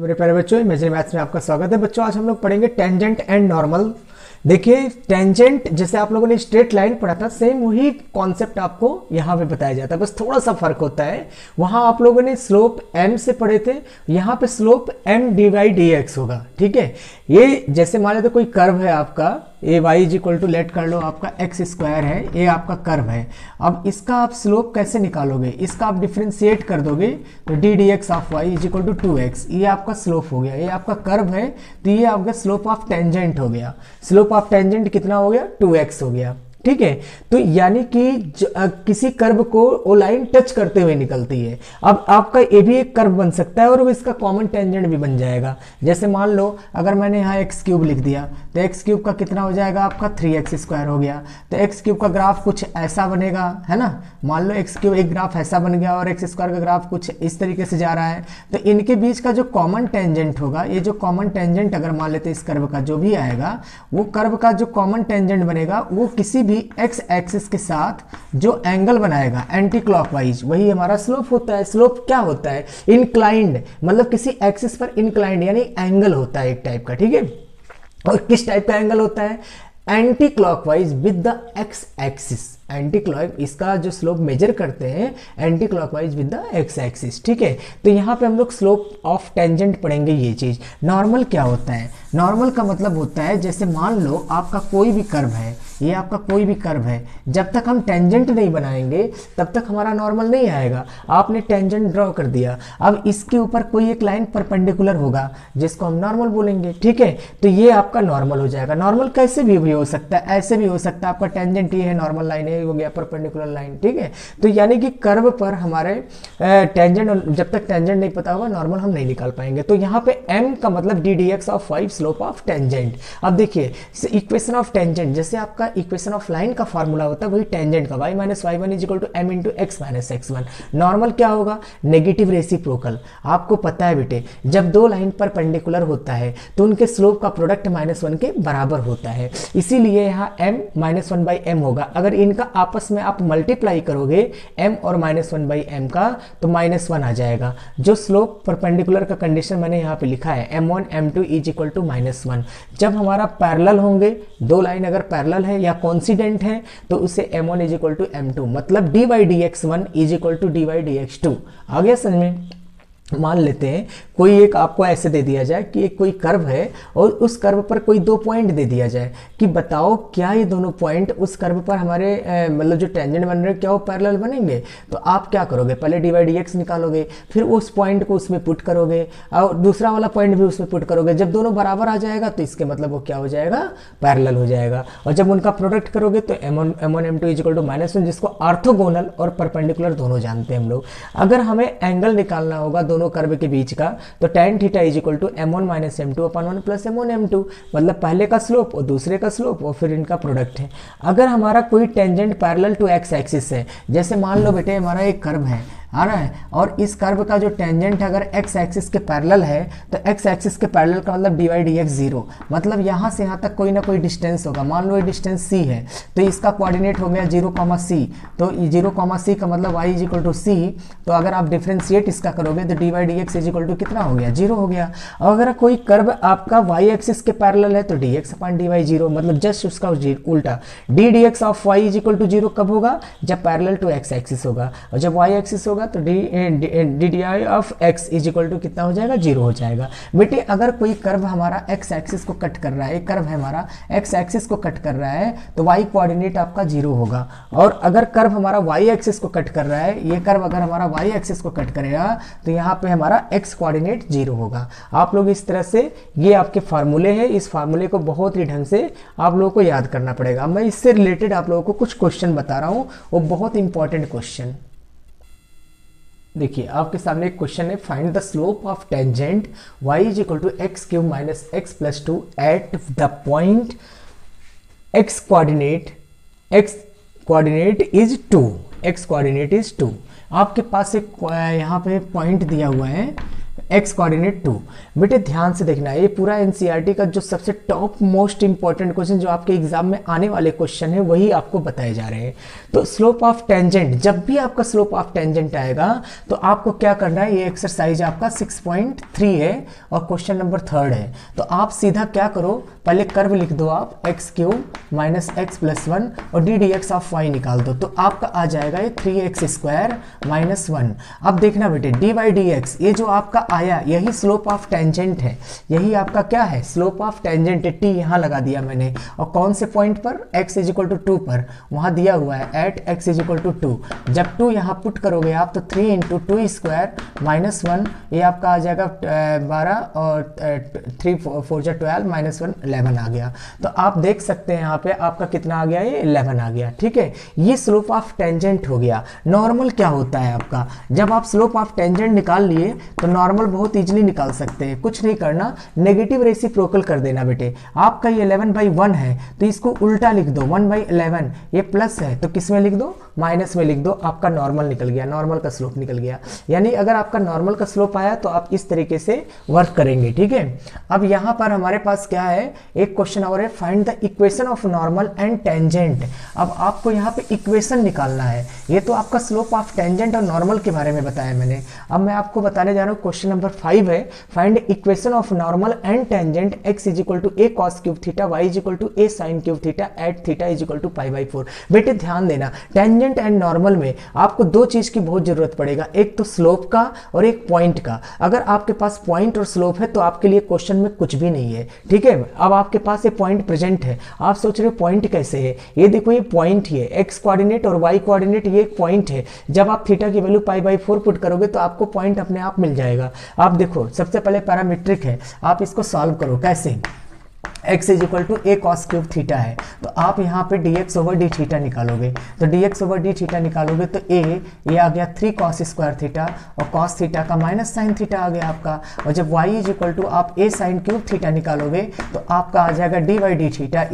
मेरे प्यारे बच्चों, इमेजिनरी मैथ्स में आपका स्वागत है। बच्चों, आज हम लोग पढ़ेंगे टेंजेंट एंड नॉर्मल। देखिए, टेंजेंट जैसे आप लोगों ने स्ट्रेट लाइन पढ़ा था, सेम वही कॉन्सेप्ट आपको यहाँ पे बताया जाता है, बस थोड़ा सा फर्क होता है। वहाँ आप लोगों ने स्लोप m से पढ़े थे, यहाँ पे स्लोप m dy/dx होगा। ठीक है, ये जैसे मान लेते कोई कर्व है आपका a y is equal to, let कर लो आपका एक्स स्क्वायर है, ये आपका कर्व है। अब इसका आप स्लोप कैसे निकालोगे? इसका आप डिफ्रेंशिएट कर दोगे तो d d x of y is equal to 2x, ये आपका स्लोप हो गया। ये आपका कर्व है तो ये आपका स्लोप ऑफ टेंजेंट हो गया। स्लोप ऑफ टेंजेंट कितना हो गया? 2x हो गया। ठीक है, तो यानी कि किसी कर्व को वो लाइन टच करते हुए निकलती है। अब आपका ये भी एक कर्व बन सकता है और इसका कॉमन टेंजेंट भी बन जाएगा। जैसे मान लो अगर मैंने यहाँ एक्स क्यूब लिख दिया तो एक्स क्यूब का कितना हो जाएगा? आपका 3x स्क्वायर हो गया। तो एक्स क्यूब का ग्राफ कुछ ऐसा बनेगा, है ना। मान लो एक्स क्यूब एक ग्राफ ऐसा बन गया और एक्स स्क्वायर का ग्राफ कुछ इस तरीके से जा रहा है। तो इनके बीच का जो कॉमन टेंजेंट होगा, ये जो कॉमन टेंजेंट अगर मान लेते इस कर्व का जो भी आएगा, वो कर्व का जो कॉमन टेंजेंट बनेगा वो किसी एक्स एक्सिस के साथ जो एंगल बनाएगा एंटी क्लॉकवाइज, वही हमारा स्लोप होता है। स्लोप क्या होता है? इंक्लाइंड, मतलब किसी एक्सिस पर इंक्लाइंड यानी एंगल होता है एक टाइप का। ठीक है, और किस टाइप का एंगल होता है? Anti clockwise with the x axis. Anti clock इसका जो स्लोप मेजर करते हैं anti clockwise with the x axis. ठीक है, तो यहाँ पे हम लोग स्लोप ऑफ टेंजेंट पढ़ेंगे ये चीज। नॉर्मल क्या होता है? नॉर्मल का मतलब होता है, जैसे मान लो आपका कोई भी कर्व है, ये आपका कोई भी कर्व है, जब तक हम टेंजेंट नहीं बनाएंगे तब तक हमारा नॉर्मल नहीं आएगा। आपने टेंजेंट ड्रॉ कर दिया, अब इसके ऊपर कोई एक लाइन परपेंडिकुलर होगा जिसको हम नॉर्मल बोलेंगे। ठीक है, तो ये आपका नॉर्मल हो जाएगा। नॉर्मल कैसे भी हो सकता है, ऐसे भी हो सकता है। आपका टेंजेंट ये है, नॉर्मल लाइन है, हो गया परपेंडिकुलर लाइन। ठीक है, तो यानी कि कर्व पर हमारे टेंजेंट, जब तक टेंजेंट नहीं पता होगा नॉर्मल हम नहीं निकाल पाएंगे। तो यहाँ पे m का मतलब d d x of 5 slope of tangent. अब देखिए इक्वेशन ऑफ टेंजेंट, जैसे आपका इक्वेशन ऑफ लाइन का फार्मूला होता है वही टेंजेंट का, y minus y one is equal to m into x minus x one. Normal क्या होगा? Negative reciprocal. आपको पता है बेटे, जब दो लाइन परपेंडिकुलर होता है तो उनके स्लोप का प्रोडक्ट -1 के बराबर होता है, इसीलिए यहाँ m -1/m होगा। अगर इनका आपस में आप मल्टीप्लाई करोगे m और -1/m का तो -1 आ जाएगा। जो स्लोप परपेंडिकुलर का कंडीशन मैंने यहाँ पे लिखा है m1 m2 is equal to -1। जब हमारा पैरेलल होंगे, दो लाइन अगर पैरेलल है या कॉन्सिडेंट है तो उसे m1 is equal to m2, मतलब dy/dx1 is equal to dy/dx2। आ गया समझ में? मान लेते हैं कोई एक आपको ऐसे दे दिया जाए कि एक कोई कर्व है और उस कर्व पर कोई दो पॉइंट दे दिया जाए कि बताओ क्या ये दोनों पॉइंट उस कर्व पर हमारे मतलब जो टेंजेंट बन रहे हैं क्या वो पैरेलल बनेंगे? तो आप क्या करोगे? पहले dy/dx निकालोगे, फिर उस पॉइंट को उसमें पुट करोगे और दूसरा वाला पॉइंट भी उसमें पुट करोगे। जब दोनों बराबर आ जाएगा तो इसके मतलब वो क्या हो जाएगा? पैरेलल हो जाएगा। और जब उनका प्रोडक्ट करोगे तो m1 m2 is equal to -1, जिसको ऑर्थोगोनल और परपेंडिकुलर दोनों जानते हैं हम लोग। अगर हमें एंगल निकालना होगा दोनों कर्व के बीच का तो tan theta is equal to m1 minus m2 अपन 1 प्लस m1 m2, मतलब पहले का स्लोप और दूसरे का स्लोप और फिर इनका प्रोडक्ट है। अगर हमारा कोई tangent parallel to x axis है, जैसे मान लो बेटे हमारा एक कर्व है आ रहा है और इस कर्व का जो टेंजेंट अगर एक्स एक्सिस के पैरेलल है तो एक्स एक्सिस के पैरेलल का मतलब dy/dx 0, मतलब यहाँ से यहाँ तक कोई ना कोई डिस्टेंस होगा। मान लो ये डिस्टेंस c है तो इसका कोऑर्डिनेट हो गया 0,c, तो 0,c का मतलब y is equal to c। तो अगर आप डिफ्रेंशिएट इसका करोगे तो dy/dx इज इक्वल टू कितना हो गया? 0 हो गया। और अगर कोई कर्व आपका y एक्सिस के पैरेलल है तो dx/dy 0, मतलब जस्ट उसका उल्टा d d x of y is equal to 0 कब होगा? जब पैरेलल टू एक्स एक्सिस होगा, और जब y एक्सिस होगा तो d d i of x is equal to कितना हो जाएगा? 0 हो जाएगा। बेटे अगर कोई कर्व हमारा एक्स एक्सिस को कट कर रहा है, एक कर्व है हमारा एक्स एक्सिस को कट कर रहा है तो y कोऑर्डिनेट आपका 0 होगा। और अगर कर्व हमारा y एक्सिस को कट कर रहा है, ये कर्व अगर हमारा y एक्सिस को कट करेगा तो यहाँ पे हमारा x कोऑर्डिनेट 0 होगा। आप लोग इस तरह से, ये आपके फार्मूले हैं, इस फार्मूले को बहुत ही ढंग से आप लोगों को याद करना पड़ेगा। मैं इससे रिलेटेड आप लोगों को कुछ क्वेश्चन बता रहा हूँ, वो बहुत इंपॉर्टेंट क्वेश्चन। देखिए आपके सामने एक क्वेश्चन है, find the slope of tangent y is equal to x cube minus x plus 2 at the point x coordinate is 2। x coordinate is 2। आपके पास एक यहाँ पे पॉइंट दिया हुआ है एक्स कोऑर्डिनेट 2। बेटे ध्यान से देखना है, ये पूरा एनसीईआरटी का जो सबसे टॉप मोस्ट इंपॉर्टेंट क्वेश्चन जो आपके एग्जाम में आने वाले क्वेश्चन है वही आपको बताए जा रहे हैं। तो स्लोप ऑफ टेंजेंट, जब भी आपका स्लोप ऑफ टेंजेंट आएगा तो आपको क्या करना है, ये एक्सरसाइज आपका 6.3 है और क्वेश्चन नंबर 3 है। तो आप सीधा क्या करो, पहले कर्व लिख दो आप x³ माइनस x प्लस 1 और d d x of y निकाल दो, तो आपका आ जाएगा ये 3x² माइनस 1। अब देखना बेटे डी वाई डी एक्स, ये जो आपका आया यही स्लोप ऑफ टेंजेंट है, यही आपका क्या है स्लोप ऑफ टेंजेंट है। टी यहाँ लगा दिया मैंने और कौन से पॉइंट पर, x = 2 पर, वहाँ दिया हुआ है एट x = 2। जब 2 यहाँ पुट करोगे आप तो 3 × 2² माइनस 1, ये आपका आ जाएगा 12 और 3 4 12 माइनस 1 11 आ गया। तो आप देख सकते हैं यहाँ पे आपका कितना आ गया, ये 11 आ गया। ठीक है, ये स्लोप ऑफ टेंजेंट हो गया। नॉर्मल क्या होता है आपका, जब आप स्लोप ऑफ टेंजेंट निकाल लिए तो नॉर्मल बहुत इजीली निकाल सकते हैं, कुछ नहीं करना, नेगेटिव रेसिप्रोकल कर देना बेटे। आपका ये 11/1 है तो इसको उल्टा लिख दो, 1/11, ये प्लस है तो किस में लिख दो, माइनस में लिख दो, आपका नॉर्मल निकल गया, नॉर्मल का स्लोप निकल गया। यानी अगर आपका नॉर्मल का स्लोप आया तो आप इस तरीके से वर्क करेंगे। ठीक है, अब यहाँ पर हमारे पास क्या है, एक क्वेश्चन और है, find the equation of normal and tangent. अब आपको यहाँ पे इक्वेशन निकालना है, ये तो आपका स्लोप ऑफ टेंजेंट और नॉर्मल के बारे में बताया मैंने। अब मैं आपको बताने जा रहा हूँ क्वेश्चन नंबर 5 है, find equation of normal and tangent x = a cos³ theta, y = a sin³ theta at theta = π/4। बेटे ध्यान देना, टेंजेंट एंड नॉर्मल में आपको दो चीज की बहुत जरूरत पड़ेगा, एक तो स्लोप का और एक पॉइंट का। अगर आपके पास पॉइंट और स्लोप है तो आपके लिए क्वेश्चन में कुछ भी नहीं है। ठीक है, अब आपके पास ये पॉइंट प्रेजेंट है, आप सोच रहे हो पॉइंट कैसे है, ये देखो ये पॉइंट ही है, एक्स कोऑर्डिनेट और वाई कोऑर्डिनेट ये एक पॉइंट है। जब आप थीटा की वैल्यू π/4 पुट करोगे तो आपको पॉइंट अपने आप मिल जाएगा। आप देखो सबसे पहले पैरामीट्रिक है, आप इसको सॉल्व करो कैसे, x = a cos³ थीटा है तो आप यहाँ पे dx/d थीटा निकालोगे, तो dx/d थीटा निकालोगे तो ये आ गया 3 cos² थीटा और cos थीटा का माइनस साइन थीटा आ गया आपका। और जब y = आप a sin³ थीटा निकालोगे तो आपका आ जाएगा dy/d थीटा =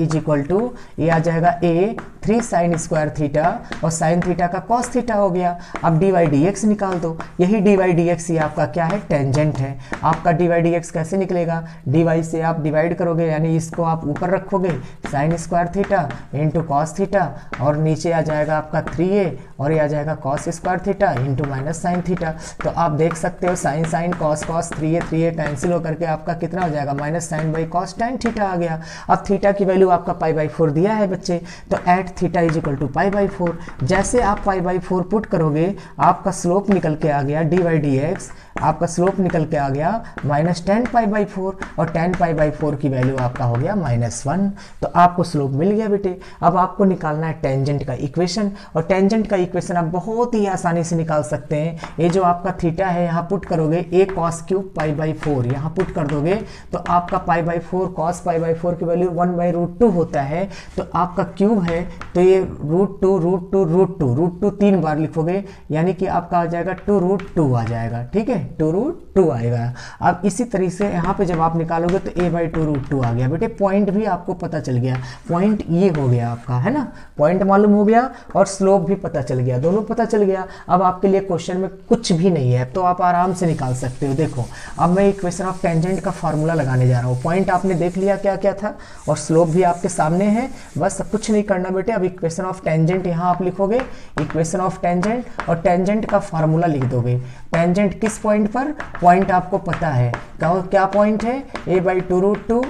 ये आ जाएगा a 3 sin² थीटा और साइन थीटा का cos थीटा हो गया। अब dy/dx निकाल दो, यही dy/dx ये आपका क्या है, टेंजेंट है। आपका dy/dx कैसे निकलेगा, dy से आप डिवाइड करोगे, यानी इसको आप ऊपर रखोगे sin² theta into cos theta और नीचे आ जाएगा आपका 3a और ये आ जाएगा cos² theta into minus sine theta. तो आप देख सकते हो sine sine cos cos 3a cancel होकर के आपका कितना हो जाएगा, minus sine by cos tan theta आ गया। अब थीटा की वैल्यू आपका π/4 दिया है बच्चे, तो एट थीटा = π/4। जैसे आप π/4 पुट करोगे आपका स्लोप निकल के आ गया dy/dx, आपका स्लोप निकल के आ गया -10 π/4 और 10 π/4 की वैल्यू आपका हो गया -1। तो आपको स्लोप मिल गया बेटे। अब आपको निकालना है टेंजेंट का इक्वेशन, और टेंजेंट का इक्वेशन आप बहुत ही आसानी से निकाल सकते हैं। ये जो आपका थीटा है यहाँ पुट करोगे a cos³ π/4 यहाँ पुट कर दोगे तो आपका π/4 cos π/4 की वैल्यू 1/√2 होता है। तो आपका क्यूब है तो ये √2 3 बार लिखोगे, यानी कि आपका आ जाएगा 2√2 आ जाएगा। ठीक है, 2√2 आएगा। अब इसी तरीके से यहाँ पे जब आप निकालोगे तो a/2√2 आ गया। बेटे पॉइंट भी आपको पता चल गया, पॉइंट ये हो गया आपका, है ना, पॉइंट मालूम हो गया और स्लोप भी पता चल गया, दोनों पता चल गया। अब आपके लिए क्वेश्चन में कुछ भी नहीं है तो आप आराम से निकाल सकते हो। देखो अब मैं इक्वेशन ऑफ टेंजेंट का फॉर्मूला लगाने जा रहा हूँ। पॉइंट आपने देख लिया क्या क्या था और स्लोप भी आपके सामने है, बस कुछ नहीं करना बेटे। अब इक्वेशन ऑफ टेंजेंट यहाँ आप लिखोगे, इक्वेशन ऑफ टेंजेंट और टेंजेंट का फॉर्मूला लिख दोगे। टेंजेंट किस पॉइंट पर, पॉइंट आपको पता है क्या पॉइंट है, a/2√2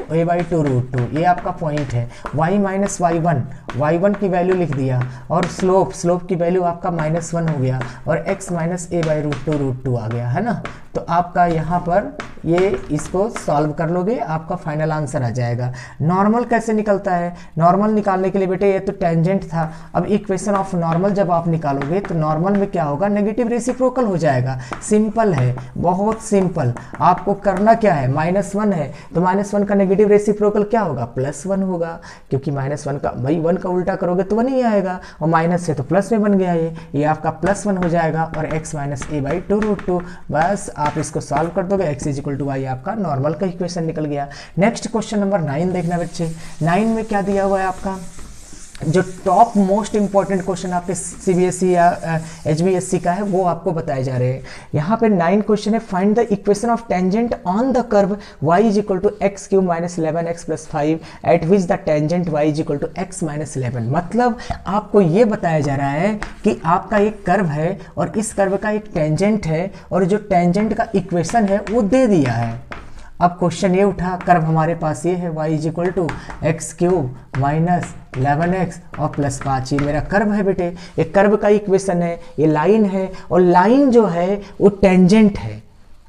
ये आपका पॉइंट है। y - y1 की वैल्यू लिख दिया और स्लोप की वैल्यू आपका -1 हो गया और x - a/√2 आ गया, है ना। तो आपका यहाँ पर ये इसको सॉल्व कर लोगे, आपका फाइनल आंसर आ जाएगा। नॉर्मल कैसे निकलता है, नॉर्मल निकालने के लिए बेटे ये तो टेंजेंट था। अब इक्वेशन ऑफ नॉर्मल जब आप निकालोगे तो नॉर्मल में क्या होगा, नेगेटिव रेसिप्रोकल हो जाएगा। सिंपल है, बहुत सिंपल। आपको करना क्या है, -1 है तो -1 का नेगेटिव रेसिप्रोकल क्या होगा, +1 होगा, क्योंकि -1 का भाई 1 का उल्टा करोगे तो 1 ही आएगा और माइनस से तो प्लस में बन गया, ये आपका +1 हो जाएगा और x - a/2√2। बस आप इसको सॉल्व कर दोगे, x = y आपका नॉर्मल का इक्वेशन निकल गया। नेक्स्ट क्वेश्चन नंबर 9 देखना बच्चे। 9 में क्या दिया हुआ है आपका, जो टॉप मोस्ट इंपॉर्टेंट क्वेश्चन आपके सीबीएसई या एचबीएससी का है वो आपको बताए जा रहे हैं। यहाँ पे 9 क्वेश्चन है, find the equation of tangent on the curve y is equal to x cube minus 11x plus 5 at which the tangent y is equal to x minus 11। मतलब आपको ये बताया जा रहा है कि आपका एक कर्व है और इस कर्व का एक टेंजेंट है और जो टेंजेंट का इक्वेशन है वो दे दिया है। अब क्वेश्चन ये उठा, कर्व हमारे पास ये है y is equal to x cube minus 11x और प्लस 5, ये मेरा कर्व है बेटे। एक कर्व का इक्वेशन है, ये लाइन है और लाइन जो है वो टेंजेंट है।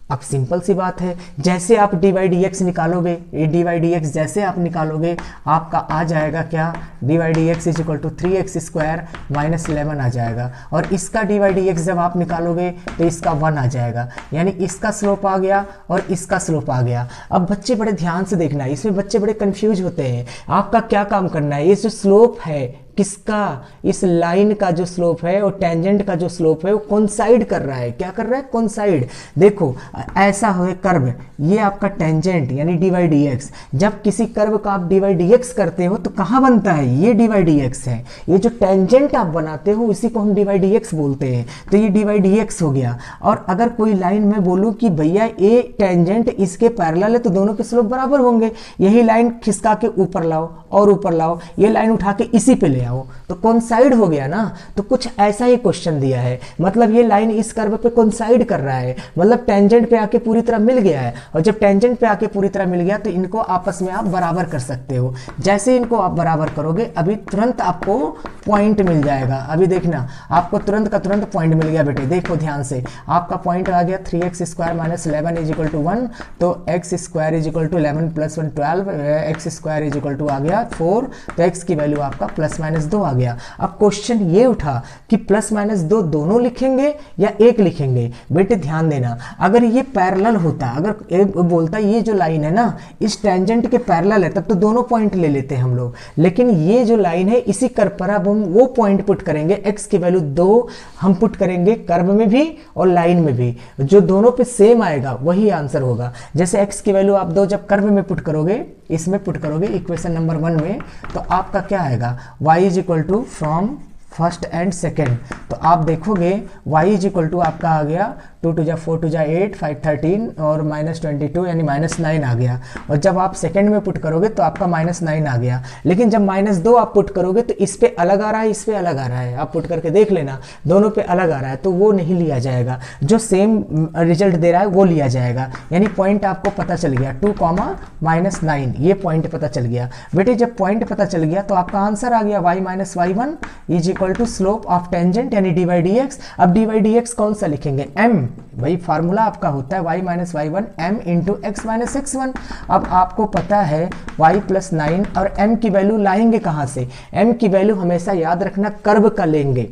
अब सिंपल सी बात है, जैसे आप dy dx निकालोगे, ये dy dx जैसे आप निकालोगे आपका आ जाएगा क्या, dy dx is equal to 3x square minus 11 आ जाएगा और इसका dy dx जब आप निकालोगे तो इसका 1 आ जाएगा, यानी इसका स्लोप आ गया और इसका स्लोप आ गया। अब बच्चे बड़े ध्यान से देखना है, इसमें बच्चे बड़े कंफ्यूज होते हैं। आपका क्या काम करना है, ये जो स्लोप है किसका, इस लाइन का जो स्लोप है और टेंजेंट का जो स्लोप है वो कोइंसाइड कर रहा है। क्या कर रहा है, कोइंसाइड। देखो ऐसा हो कर्व, ये आपका टेंजेंट यानी dy dx, जब किसी कर्व का आप dy dx करते हो तो कहाँ बनता है, ये dy dx है। ये जो टेंजेंट आप बनाते हो इसी को हम dy dx बोलते हैं, तो ये dy dx हो गया। और अगर कोई लाइन में बोलूँ कि भैया ये टेंजेंट इसके पैरेलल है तो दोनों के स्लोप बराबर होंगे, यही लाइन खिसका के ऊपर लाओ और ऊपर लाओ, ये लाइन उठा के इसी पे ले आओ तो कोइंसाइड हो गया ना। तो कुछ ऐसा ही क्वेश्चन दिया है, मतलब ये लाइन इस कर्व पे कोइंसाइड कर रहा है, मतलब टेंजेंट पे आके पूरी तरह मिल गया है। और जब टेंजेंट पे आके पूरी तरह मिल गया तो इनको आपस में आप बराबर कर सकते हो। जैसे इनको आप बराबर करोगे अभी तुरंत आपको पॉइंट मिल जाएगा। अभी देखना आपको तुरंत का तुरंत पॉइंट मिल गया बेटे, देखो ध्यान से, आपका पॉइंट आ गया 3x square minus 11 is equal to 1, तो x square is equal to 11 plus 1 12, x square is equal to आ गया 4, तो x की वैल्यू आपका प्लस माइनस 2 आ गया। अब क्वेश्चन ये उठा कि प्लस माइनस 2 दोनों लिखेंगे या एक लिखेंगे। बेटे ध्यान देना, अगर ये पैरेलल होता, अगर एक बोलता ये जो लाइन है ना इस टेंजेंट के पैरेलल है तब तो दोनों पॉइंट ले लेते हैं हम लोग, लेकिन ये जो लाइन है इसी कर्व पर अब हम वो पॉइंट पुट करेंगे, x की वैल्यू 2 हम पुट करेंगे कर्व में भी और लाइन में भी, जो दोनों पे सेम आएगा वही आंसर होगा। जैसे x की वैल्यू आप 2 जब कर्व में पुट करोगे, इसमें पुट करोगे इक्वेशन नंबर 1 में, तो आपका क्या आएगा, y is equal to from first and second, तो आप देखोगे y इज इक्वल टू आपका आ गया 2 2 जा 4 2 जा 8 5 13 और माइनस 22 यानी माइनस 9 आ गया। और जब आप सेकेंड में पुट करोगे तो आपका माइनस 9 आ गया। लेकिन जब माइनस 2 आप पुट करोगे तो इस पे अलग आ रहा है, इस पे अलग आ रहा है, आप पुट करके देख लेना दोनों पे अलग आ रहा है, तो वो नहीं लिया जाएगा। जो सेम रिजल्ट दे रहा है वो लिया जाएगा। यानी पॉइंट आपको पता चल गया 2 माइनस 9, ये पॉइंट पता चल गया। बेटे जब पॉइंट पता चल गया तो आपका आंसर आ गया y minus y1 is equal to slope of tangent यानी dy dx। अब dy dx कौन सा लिखेंगे, m, वही फार्मूला आपका होता है y minus y1 m into x minus x1। अब आपको पता है y प्लस 9 और m की वैल्यू लाएंगे कहाँ से, m की वैल्यू हमेशा याद रखना कर्व का लेंगे,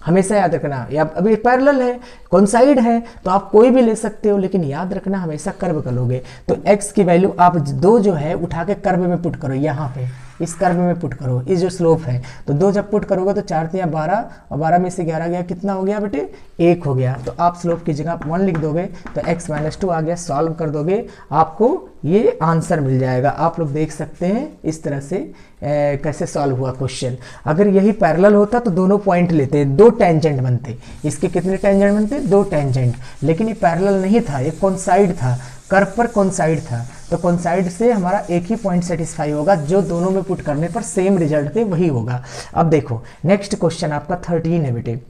हमेशा याद रखना। या अभी पैरेलल है, कोइंसाइड है, तो आप कोई भी ले सकते हो, लेकिन याद रखना हमेशा कर्व का लोगे। तो x की वैल्यू आप 2 जो है उठा के कर्व में पुट करो, यहाँ पे इस कर्व में पुट करो, इस जो स्लोप है, तो 2 जब पुट करोगे तो 4 3 12 और 12 में से 11 गया, कितना हो गया बेटे 1 हो गया। तो आप स्लोप की जगह 1 लिख दोगे तो x माइनस 2 आ गया, सॉल्व कर दोगे आपको ये आंसर मिल जाएगा। आप लोग देख सकते हैं इस तरह से कैसे सॉल्व हुआ क्वेश्चन। अगर यही पैरेलल होता तो दोनों पॉइंट लेते, 2 टेंजेंट बनते। इसके कितने टेंजेंट बनते, 2 टेंजेंट, लेकिन ये पैरेलल नहीं था, ये कोइंसाइड था, कर्व पर कोइंसाइड था, तो कोइंसाइड से हमारा एक ही पॉइंट सेटिस्फाई होगा, जो दोनों में पुट करने पर सेम रिजल्ट थे वही होगा। अब देखो नेक्स्ट क्वेश्चन आपका 13 है बेटे,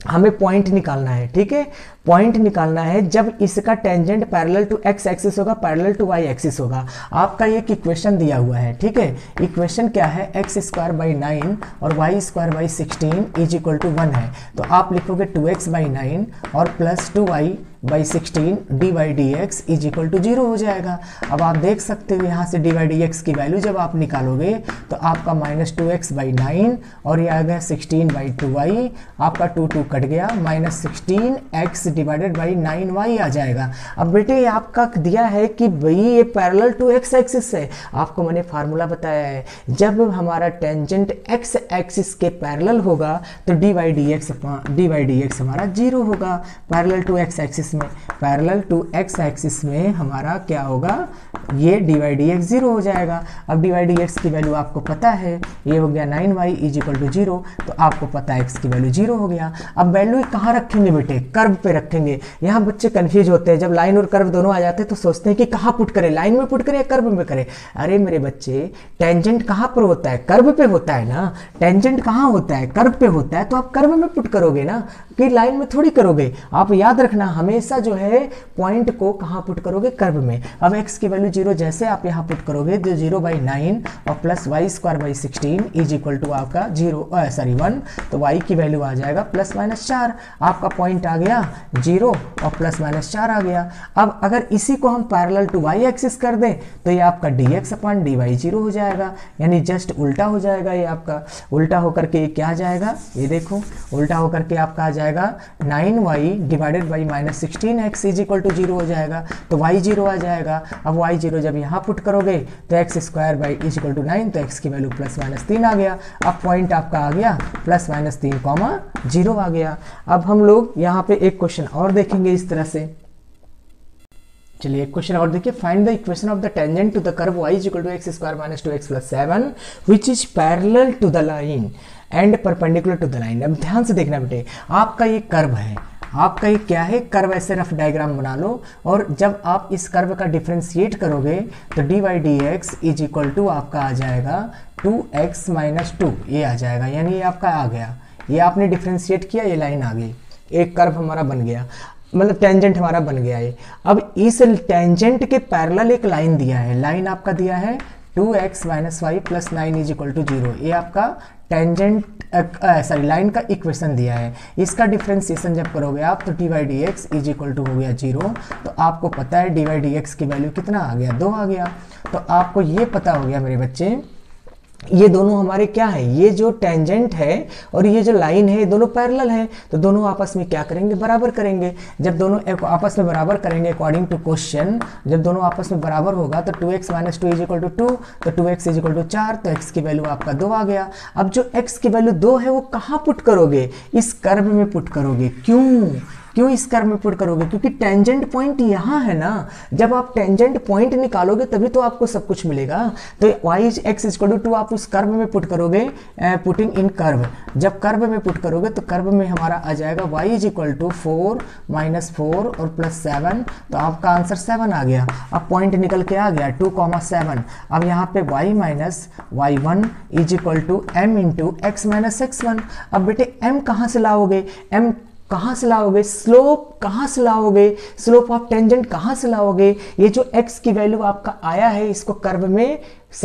हमें पॉइंट निकालना है, ठीक है, पॉइंट निकालना है जब इसका tangent parallel to x axis होगा, पैरेलल टू y एक्सिस होगा। आपका एक इक्वेशन दिया हुआ है, ठीक है, इक्वेशन क्या है, x स्क्वायर बाई 9 और y square by 16 is equal to 1 है। तो आप लिखोगे 2x बाई 9 और plus 2y by 16 dy dx is equal to 0 हो जाएगा। अब आप देख सकते हो यहाँ से dy dx की वैल्यू जब आप निकालोगे तो आपका माइनस 2x बाई 9 और ये आ गया 16 बाई 2y, आपका 2 2 कट गया, minus 16x divided by 9y आ जाएगा। अब बेटे ये आपका दिया है कि भाई ये पैरेलल टू x एक्सिस है, आपको मैंने फार्मूला बताया है, जब हमारा टेंजेंट x एक्सिस के पैरेलल होगा तो dy dx हमारा 0 होगा पैरेलल टू x एक्सिस में। पैरेलल टू एक्स एक्सिस में हमारा क्या होगा, ये डी वाई डी एक्स 0 हो जाएगा। अब डी वाई डी एक्स की वैल्यू आपको पता है, ये हो गया 9y इज इक्वल टू 0, तो आपको पता है x की वैल्यू 0 हो गया। अब वैल्यू कहाँ रखेंगे बेटे, कर्व पे रखेंगे। यहाँ बच्चे कंफ्यूज होते हैं, जब लाइन और कर्व दोनों आ जाते हैं तो सोचते हैं कि कहाँ पुट करें, लाइन में पुट करें या कर्व में करें। अरे मेरे बच्चे, टेंजेंट कहाँ पर होता है, कर्व पे होता है ना। टेंजेंट कहाँ होता है, कर्व पे होता है, तो आप कर्व में पुट करोगे ना, कि लाइन में थोड़ी करोगे। आप याद रखना हमेशा जो है पॉइंट को कहाँ पुट करोगे, कर्व में। अब x की वैल्यू 0 जैसे आप यहाँ पुट करोगे तो 0/9 और plus y²/16 is equal to आपका 1, तो y की वैल्यू आ जाएगा +-4। आपका पॉइंट आ गया 0 और +-4 आ गया। अब अगर इसी को हम पैरेलल टू y एक्सिस कर दें तो ये आपका dx/dy 0 हो जाएगा, यानी जस्ट उल्टा हो जाएगा। ये आपका उल्टा होकर के क्या आ जाएगा, ये देखो उल्टा होकर के आपका आ जाएगा 9y divided by -16x is equal to 0 हो जाएगा, तो y 0 आ जाएगा। अब y 0 जब यहाँ पुट करोगे तो x² इज इक्वल टू 9, तो x की वैल्यू +-3 आ गया। अब पॉइंट आपका आ गया +-3, 0 आ गया। अब हम लोग यहाँ पे एक क्वेश्चन और देखेंगे इस तरह से। चलिए एक क्वेश्चन और देखिए, find the equation of the tangent to the curve y is equal to x² - 2x + 7 which is parallel to the line and perpendicular to the line. अब ध्यान से देखना बेटे, आपका ये कर्व है, आपका ये क्या है, कर्व। ऐसे रफ डायग्राम बना लो, और जब आप इस कर्व का डिफरेंशिएट करोगे तो d y d x is equal to आपका आ जाएगा 2x - 2, ये आ जाएगा, यानी ये आपका आ गया। ये आपने डिफरेंशिएट किया, ये लाइन आ गई, एक कर्व हमारा बन गया, मतलब टेंजेंट हमारा बन गया है। अब इस टेंजेंट के पैरेलल एक लाइन दिया है, लाइन आपका दिया है 2x - y + 9 is equal to 0। ये आपका टेंजेंट लाइन का इक्वेशन दिया है। इसका डिफरेंशिएशन जब करोगे आप तो d y d x is equal to हो गया 0, तो आपको पता है डी वाई डी एक्स की वैल्यू कितना आ गया, 2 आ गया। तो आपको ये पता हो गया मेरे बच्चे, ये दोनों हमारे क्या है, ये जो टेंजेंट है और ये जो लाइन है, ये दोनों पैरेलल है, तो दोनों आपस में क्या करेंगे, बराबर करेंगे। जब दोनों आपस में बराबर करेंगे अकॉर्डिंग टू क्वेश्चन, जब दोनों आपस में बराबर होगा तो 2x - 2 इज इक्वल टू 2, तो 2x इज इक्वल टू 4, तो x की वैल्यू आपका 2 आ गया। अब जो x की वैल्यू 2 है वो कहाँ पुट करोगे, इस कर्व में पुट करोगे। क्यों इस कर्व में पुट करोगे, क्योंकि टेंजेंट पॉइंट यहाँ है ना। जब आप टेंजेंट पॉइंट निकालोगे तभी तो आपको सब कुछ मिलेगा। तो y x is equal to 2 आप उस कर्व में पुट करोगे, पुटिंग इन कर्व। जब कर्व में पुट करोगे तो कर्व में हमारा आ जाएगा y इज इक्वल टू 4 - 4 और +7, तो आपका आंसर 7 आ गया। अब पॉइंट निकल के आ गया 2,7। अब यहाँ पे y - y1 is equal to m into x - x1। अब बेटे m कहाँ से लाओगे, m कहाँ से लाओगे, स्लोप कहाँ से लाओगे, स्लोप ऑफ टेंजेंट कहाँ से लाओगे। ये जो x की वैल्यू आपका आया है इसको कर्व में,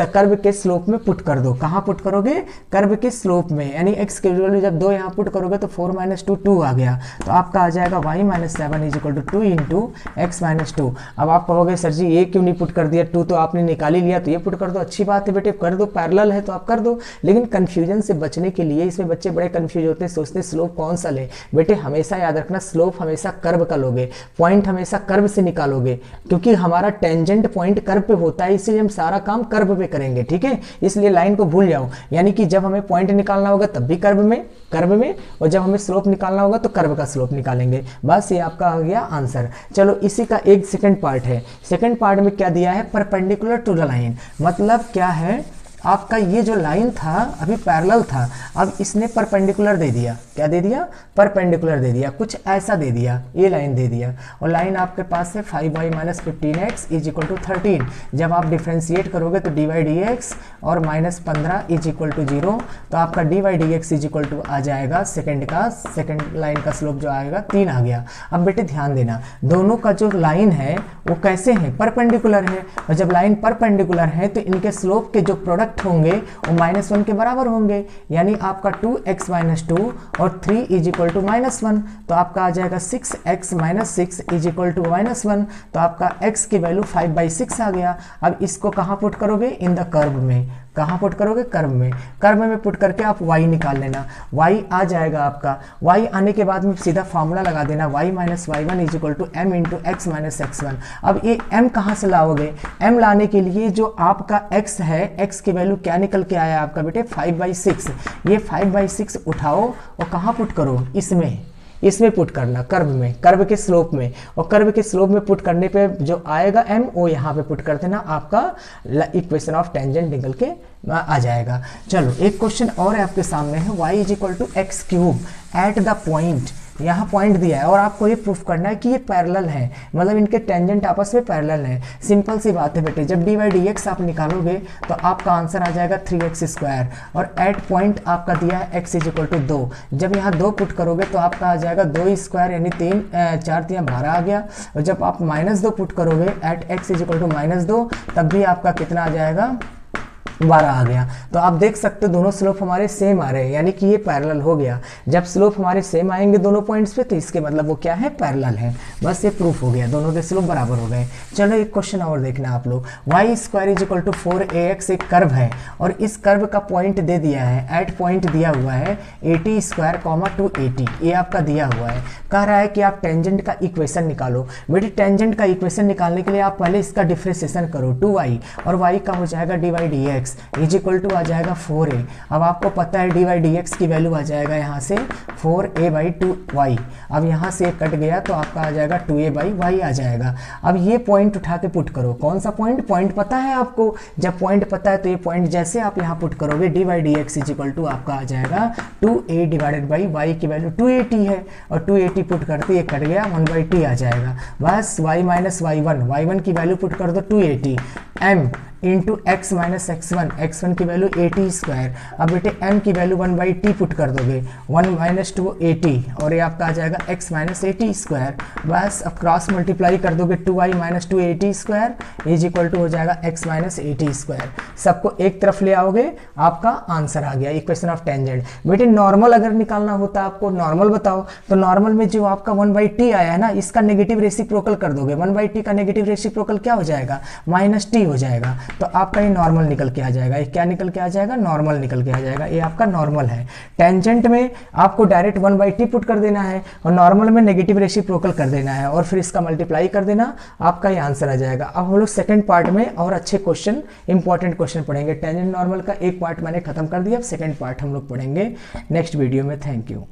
कर्व के स्लोप में पुट कर दो। कहाँ पुट करोगे, कर्व के स्लोप में, यानी x की वैल्यू जब 2 यहाँ पुट करोगे तो 4 - 2 2 आ गया, तो आपका आ जाएगा y - 7 is equal to 2 into x - 2। अब आप कहोगे सर जी ये क्यों नहीं पुट कर दिया, 2 तो आपने निकाल ही लिया, तो ये पुट कर दो। अच्छी बात है बेटे, कर दो, पैरेलल है तो आप कर दो। लेकिन कन्फ्यूजन से बचने के लिए, इसमें बच्चे बड़े कन्फ्यूज होते हैं, सोचते हैं स्लोप कौन सा ले। बेटे हमेशा याद रखना, स्लोप हमेशा कर्व का लोगे, पॉइंट हमेशा कर्व से निकालोगे, क्योंकि हमारा टेंजेंट पॉइंट कर्व पे होता है, इसीलिए हम सारा काम कर्व पे करेंगे, ठीक है। इसलिए लाइन को भूल जाओ, यानी कि जब हमें पॉइंट निकालना होगा तब भी कर्व में, और जब हमें स्लोप निकालना होगा तो कर्व का स्लोप निकालेंगे। बस ये आपका आ गया आंसर। चलो इसी का एक सेकंड पार्ट है। सेकंड पार्ट में क्या दिया है, परपेंडिकुलर टू द लाइन, मतलब क्या है, आपका ये जो लाइन था अभी पैरेलल था, अब इसने परपेंडिकुलर दे दिया। क्या दे दिया, परपेंडिकुलर दे दिया, कुछ ऐसा दे दिया, ये लाइन दे दिया। और लाइन आपके पास है 5y - 15x is equal to 13। जब आप डिफ्रेंशिएट करोगे तो डी वाई डी एक्स और -15 इज इक्वल टू 0, तो आपका d y d x is equal to आ जाएगा सेकंड लाइन का स्लोप जो आएगा 3 आ गया। अब बेटे ध्यान देना, दोनों का जो लाइन है वो कैसे है, परपेंडिकुलर है, और जब लाइन परपेंडिकुलर है तो इनके स्लोप के जो प्रोडक्ट होंगे वो -1 के बराबर होंगे, यानी आपका 2x - 2 और 3 इज इक्वल टू -1, तो आपका आ जाएगा 6x - 6 इज इक्वल टू -1, तो आपका x की वैल्यू 5/6 आ गया। अब इसको कहाँ पुट करोगे, इन द कर्व में। कहाँ पुट करोगे, कर्व में। कर्व में पुट करके आप y निकाल लेना, y आ जाएगा आपका। y आने के बाद में सीधा फॉर्मूला लगा देना, y - y1 is equal to m into x - x1। अब ये m कहाँ से लाओगे, m लाने के लिए जो आपका x है, x की वैल्यू क्या निकल के आया आपका बेटे, 5/6। ये 5/6 उठाओ और कहाँ पुट करो, इसमें। इसमें पुट करना, कर्व में, कर्व के स्लोप में, और कर्व के स्लोप में पुट करने पे जो आएगा m वो यहाँ पे पुट कर देना, आपका इक्वेशन ऑफ टेंजेंट निकल के आ जाएगा। चलो एक क्वेश्चन और है आपके सामने है, y is equal to x cube at the point, यहाँ पॉइंट दिया है और आपको ये प्रूफ करना है कि ये पैरेलल है, मतलब इनके टेंजेंट आपस में पैरेलल है। सिंपल सी बात है बेटे, जब डी बाई डी एक्स आप निकालोगे तो आपका आंसर आ जाएगा 3x², और एट पॉइंट आपका दिया है x इज इक्वल टू 2। जब यहाँ 2 पुट करोगे तो आपका आ जाएगा 2² यानी 3 4 3 12 आ गया, और जब आप -2 पुट करोगे at x is equal to -2 तब भी आपका कितना आ जाएगा 12 आ गया। तो आप देख सकते हो दोनों स्लोप हमारे सेम आ रहे हैं, यानी कि ये पैरेलल हो गया। जब स्लोप हमारे सेम आएंगे दोनों पॉइंट्स पे तो इसके मतलब वो क्या है, पैरेलल है। बस ये प्रूफ हो गया, दोनों के स्लोप बराबर हो गए। चलो एक क्वेश्चन और देखना आप लोग, y² is equal to 4ax एक कर्व है और इस कर्व का पॉइंट दे दिया है, एट पॉइंट दिया हुआ है 80² 280, ये आपका दिया हुआ है। कह रहा है कि आप टेंजेंट का इक्वेशन निकालो। बेटे टेंजेंट का इक्वेशन निकालने के लिए आप पहले इसका डिफरेंशिएशन करो 2y, और y का हो जाएगा dy dx is equal to आ जाएगा 4a। अब आपको पता है dy dx की वैल्यू आ जाएगा यहाँ से 4a/2y। अब यहाँ से कट गया तो आपका आ जाएगा 2a/y आ जाएगा। अब ये पॉइंट उठा के पुट करो, कौन सा पॉइंट, पॉइंट पता है आपको। जब पॉइंट पता है तो ये पॉइंट जैसे आप यहाँ पुट करोगे dy dx is equal to आपका आ जाएगा 2a डिवाइडेड बाई y की वैल्यू 280 है, और 280 पुट करते ये कट गया 1/t आ जाएगा। बस y माइनस y1 की वैल्यू पुट कर दो 280, m into x minus x1 की वैल्यू 80²। अब बेटे m की वैल्यू 1/t पुट कर दोगे 1 माइनस 2 80, और ये आपका आ जाएगा x माइनस 80²। बस अब क्रॉस मल्टीप्लाई कर दोगे 2y minus 280² is equal to हो जाएगा x माइनस 80²। सबको एक तरफ ले आओगे, आपका आंसर आ गया इक्वेशन ऑफ टेंजेंट। बेटे नॉर्मल अगर निकालना होता आपको, नॉर्मल बताओ, तो नॉर्मल में जो आपका 1/t आया है ना, इसका नेगेटिव रेसिप्रोकल कर दोगे। 1/t का नेगेटिव रेसिप्रोकल क्या हो जाएगा, -t हो जाएगा। तो आपका ये नॉर्मल निकल के आ जाएगा। ये क्या निकल के आ जाएगा, नॉर्मल निकल के आ जाएगा। ये आपका नॉर्मल है। टेंजेंट में आपको डायरेक्ट 1/t पुट कर देना है और नॉर्मल में नेगेटिव रेसिप्रोकल कर देना है और फिर इसका मल्टीप्लाई कर देना, आपका ये आंसर आ जाएगा। अब हम लोग सेकंड पार्ट में और अच्छे क्वेश्चन, इंपॉर्टेंट क्वेश्चन पढ़ेंगे। टेंजेंट नॉर्मल का एक पार्ट मैंने खत्म कर दिया, अब सेकंड पार्ट हम लोग पढ़ेंगे नेक्स्ट वीडियो में। Thank you.